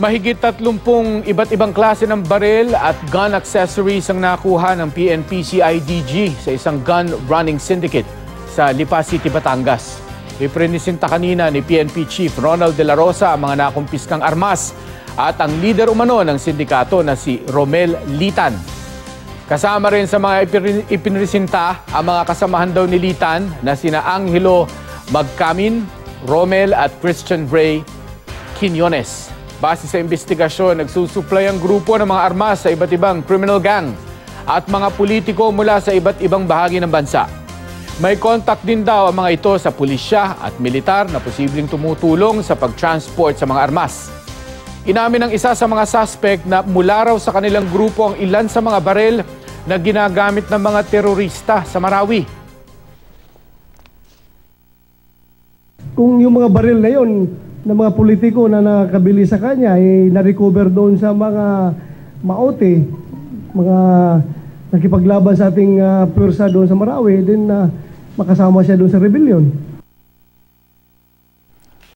Mahigit 30 iba't ibang klase ng baril at gun accessories ang nakuha ng PNP-CIDG sa isang gun running syndicate sa Lipa City, Batangas. Iprinisinta kanina ni PNP Chief Ronald De La Rosa ang mga nakumpiskang armas at ang leader umano ng sindikato na si Romel Litan. Kasama rin sa mga ipinresinta ang mga kasamahan daw ni Litan na sina Angelo Magcamin, Romel at Christian Ray Quinones. Base sa investigasyon, nagsusuplay ang grupo ng mga armas sa iba't ibang criminal gang at mga politiko mula sa iba't ibang bahagi ng bansa. May contact din daw ang mga ito sa pulisya at militar na posibleng tumutulong sa pag-transport sa mga armas. Inamin ng isa sa mga suspect na mula raw sa kanilang grupo ang ilan sa mga baril na ginagamit ng mga terorista sa Marawi. Kung yung mga baril na yun, ng mga politiko na nakabili sa kanya ay na-recover doon sa mga maote, mga nakipaglaban sa ating pwersa doon sa Marawi, then makasama siya doon sa rebellion.